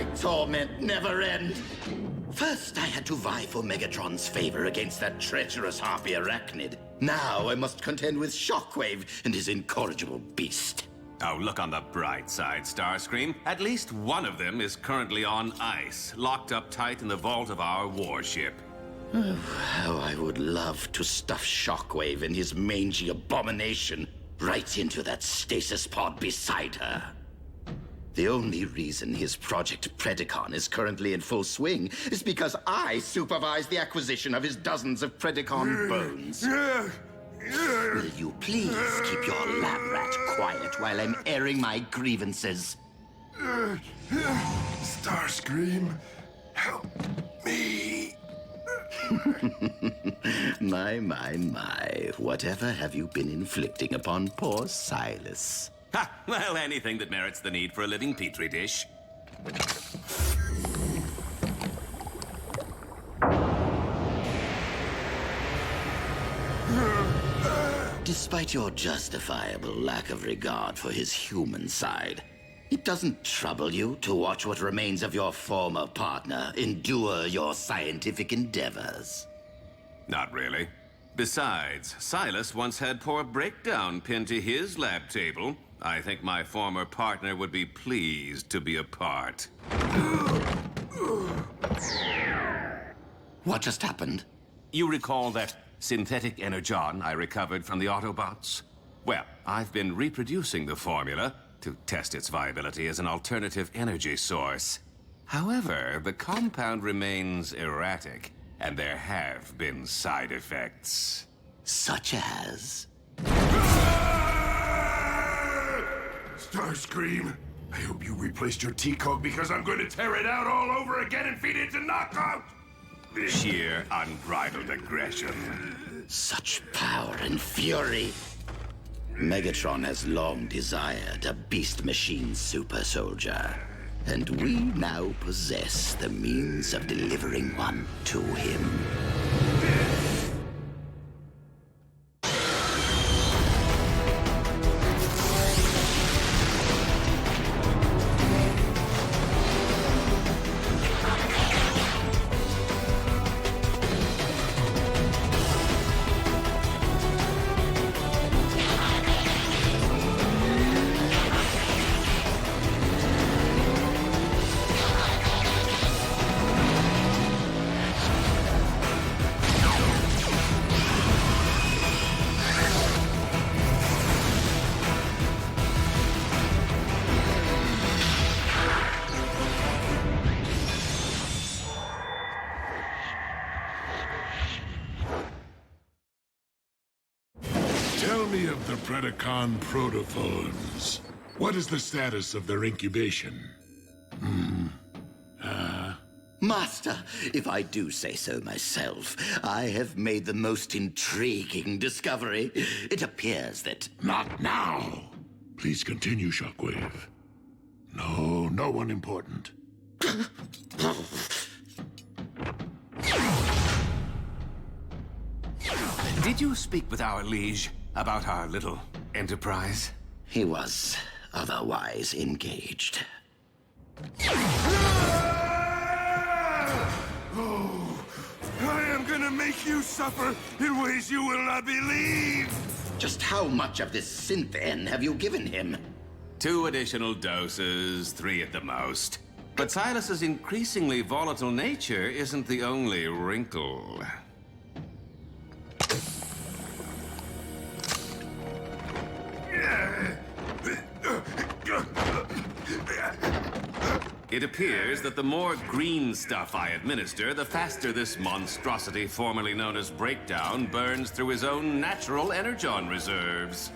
my torment never end? First, I had to vie for Megatron's favor against that treacherous harpy arachnid. Now I must contend with Shockwave and his incorrigible beast. Oh, look on the bright side, Starscream. At least one of them is currently on ice, locked up tight in the vault of our warship. Oh, how I would love to stuff Shockwave and his mangy abomination right into that stasis pod beside her. The only reason his Project Predacon is currently in full swing is because I supervise the acquisition of his dozens of Predacon bones. Will you please keep your lab rat quiet while I'm airing my grievances? Starscream, help me. My. Whatever have you been inflicting upon poor Silas? Ha! Well, anything that merits the need for a living petri dish. Despite your justifiable lack of regard for his human side, it doesn't trouble you to watch what remains of your former partner endure your scientific endeavors. Not really. Besides, Silas once had poor Breakdown pinned to his lab table. I think my former partner would be pleased to be a part. What just happened? You recall that synthetic energon I recovered from the Autobots? Well, I've been reproducing the formula to test its viability as an alternative energy source. However, the compound remains erratic, and there have been side effects. Such as? Starscream, I hope you replaced your T-Cog because I'm going to tear it out all over again and feed it to Knockout! Sheer unbridled aggression. Such power and fury. Megatron has long desired a beast machine super soldier, and we now possess the means of delivering one to him. Tell me of the Predacon protophones. What is the status of their incubation? Master, if I do say so myself, I have made the most intriguing discovery. It appears that... Not now! Please continue, Shockwave. No one important. Did you speak with our liege about our little enterprise? He was otherwise engaged. Oh, I am gonna make you suffer in ways you will not believe! Just how much of this synth N have you given him? 2 additional doses, 3 at the most. But Silas's increasingly volatile nature isn't the only wrinkle. It appears that the more green stuff I administer, the faster this monstrosity formerly known as Breakdown burns through his own natural energon reserves.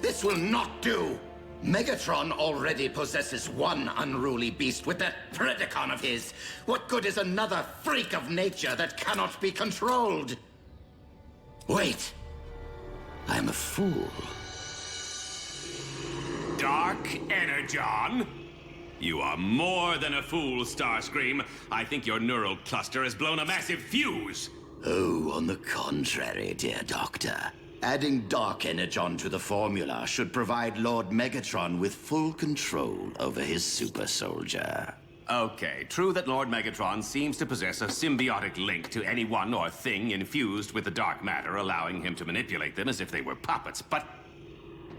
This will not do! Megatron already possesses one unruly beast with that Predacon of his. What good is another freak of nature that cannot be controlled? Wait. I'm a fool. Dark Energon? You are more than a fool, Starscream. I think your neural cluster has blown a massive fuse. Oh, on the contrary, dear Doctor. Adding Dark Energon to the formula should provide Lord Megatron with full control over his super soldier. Okay, true that Lord Megatron seems to possess a symbiotic link to anyone or thing infused with the dark matter, allowing him to manipulate them as if they were puppets, but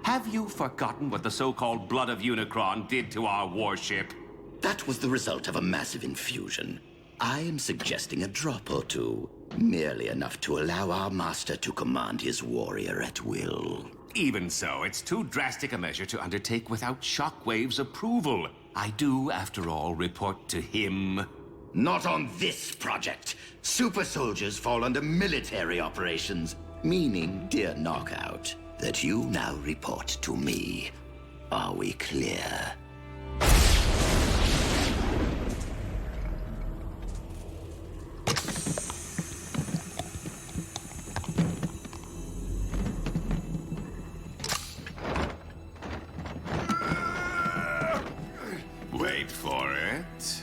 have you forgotten what the so-called Blood of Unicron did to our warship? That was the result of a massive infusion. I am suggesting a drop or two, merely enough to allow our master to command his warrior at will. Even so, it's too drastic a measure to undertake without Shockwave's approval. I do, after all, report to him. Not on this project. Super soldiers fall under military operations, meaning, dear Knockout, that you now report to me. Are we clear? Wait for it.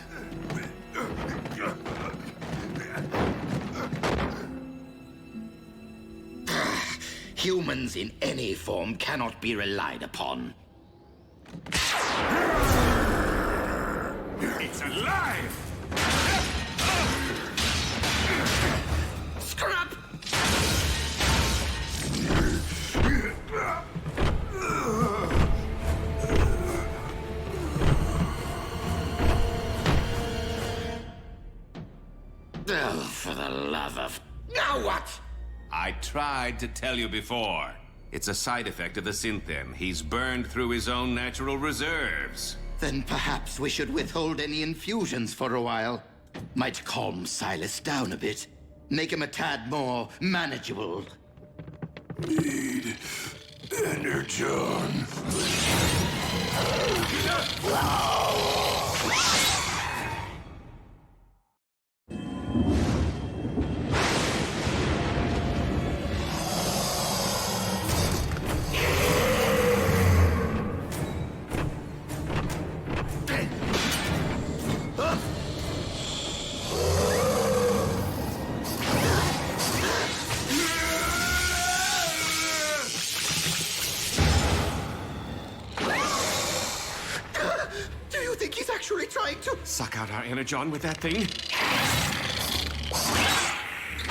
Humans in any form cannot be relied upon. It's alive! Scrap! Oh, for the love of... Now what? I tried to tell you before. It's a side effect of the Synthen. He's burned through his own natural reserves. Then perhaps we should withhold any infusions for a while. Might calm Silas down a bit. Make him a tad more manageable. Need energon. Do you think he's actually trying to... Suck out our energon with that thing?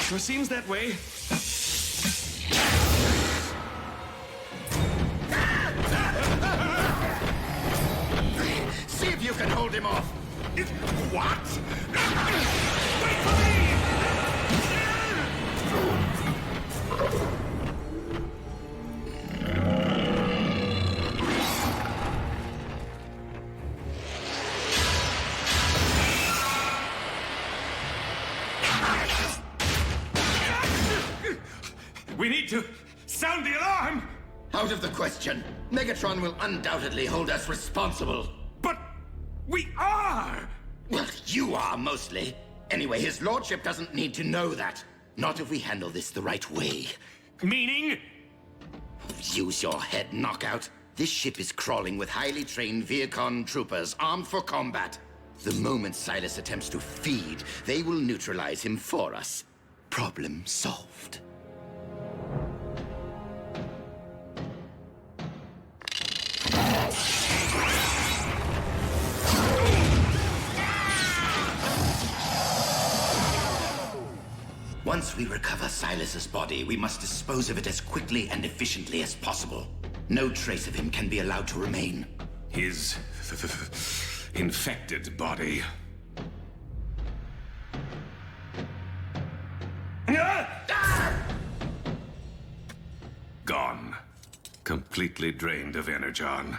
Sure seems that way. See if you can hold him off. What? Wait for me! We need to sound the alarm! Out of the question. Megatron will undoubtedly hold us responsible. But we are! Well, you are, mostly. Anyway, his lordship doesn't need to know that. Not if we handle this the right way. Meaning? Use your head, Knockout. This ship is crawling with highly trained Viacon troopers armed for combat. The moment Silas attempts to feed, they will neutralize him for us. Problem solved. Once we recover Silas's body, we must dispose of it as quickly and efficiently as possible. No trace of him can be allowed to remain. His infected body. Gone. Completely drained of energon.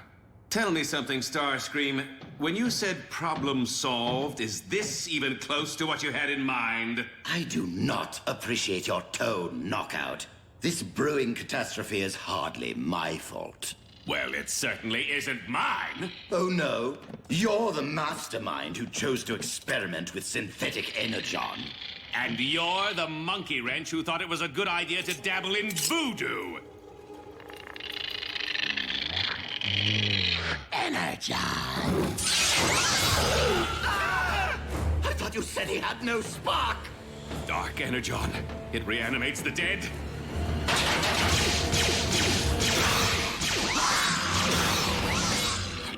Tell me something, Starscream. When you said problem solved, is this even close to what you had in mind? I do not appreciate your tone, Knockout. This brewing catastrophe is hardly my fault. Well, it certainly isn't mine. Oh no, you're the mastermind who chose to experiment with synthetic energon. And you're the monkey wrench who thought it was a good idea to dabble in voodoo. Energon! I thought you said he had no spark! Dark energon. It reanimates the dead.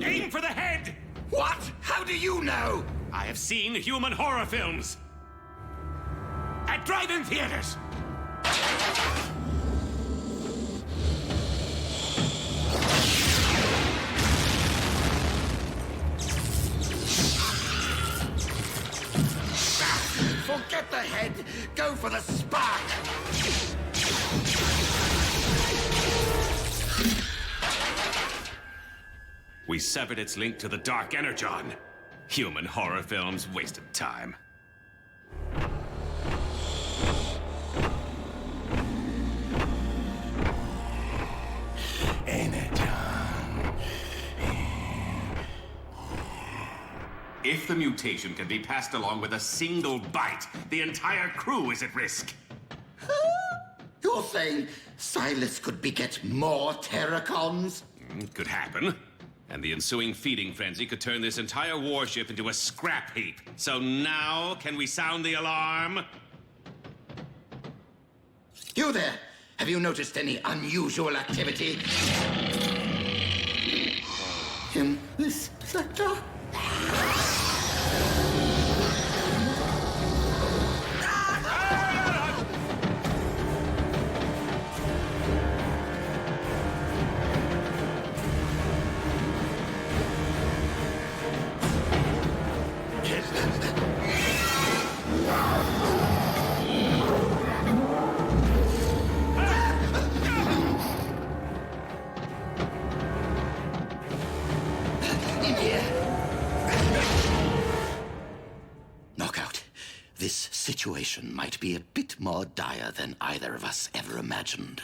Aim for the head! What? How do you know? I have seen human horror films. At drive-in theaters. Forget the head. Go for the spark. We severed its link to the Dark Energon. Human horror films wasted time. Energon. If the mutation can be passed along with a single bite, the entire crew is at risk. You're saying Silas could beget more Terracons? It could happen. And the ensuing feeding frenzy could turn this entire warship into a scrap heap. So now, can we sound the alarm? You there! Have you noticed any unusual activity? In this sector? Knockout, this situation might be a bit more dire than either of us ever imagined.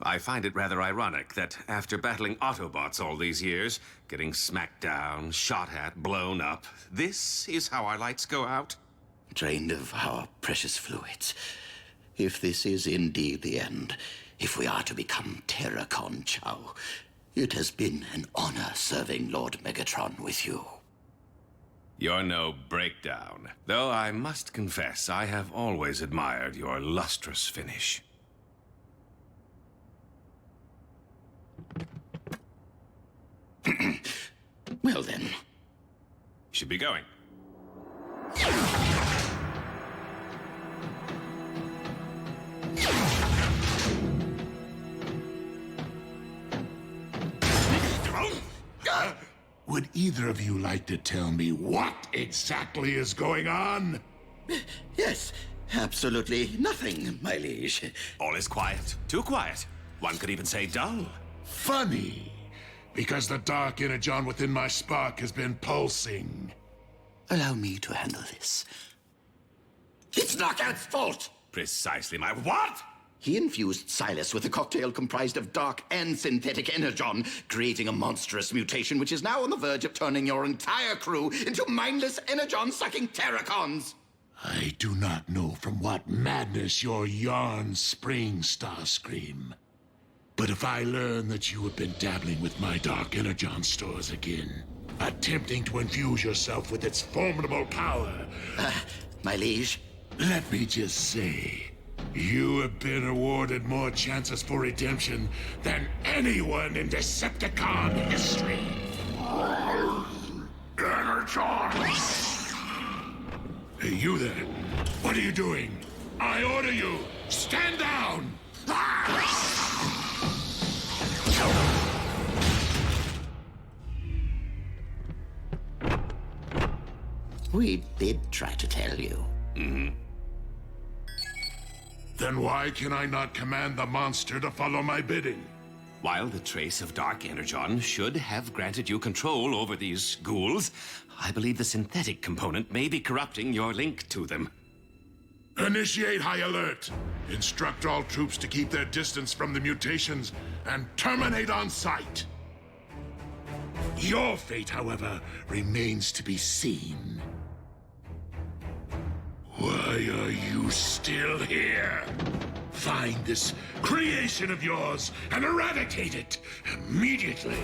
I find it rather ironic that after battling Autobots all these years, getting smacked down, shot at, blown up, this is how our lights go out? Drained of our precious fluids. If this is indeed the end, if we are to become Terracon Chow, it has been an honor serving Lord Megatron with you. You're no breakdown. Though I must confess, I have always admired your lustrous finish. Well then. Should be going. Would either of you like to tell me what exactly is going on? Yes, absolutely nothing, my liege. All is quiet. Too quiet. One could even say dull. Funny, because the dark energon within my spark has been pulsing. Allow me to handle this. It's Knockout's fault! Precisely my what? He infused Silas with a cocktail comprised of dark and synthetic energon, creating a monstrous mutation which is now on the verge of turning your entire crew into mindless energon-sucking Terracons! I do not know from what madness your yarns spring, Starscream. But if I learn that you have been dabbling with my dark energon stores again, attempting to infuse yourself with its formidable power... My liege? Let me just say, you have been awarded more chances for redemption than anyone in Decepticon history. Energon! Hey, you there. What are you doing? I order you, stand down! We did try to tell you. Then why can I not command the monster to follow my bidding? While the trace of Dark Energon should have granted you control over these ghouls, I believe the synthetic component may be corrupting your link to them. Initiate high alert. Instruct all troops to keep their distance from the mutations and terminate on sight. Your fate, however, remains to be seen. Why are you still here? Find this creation of yours and eradicate it immediately.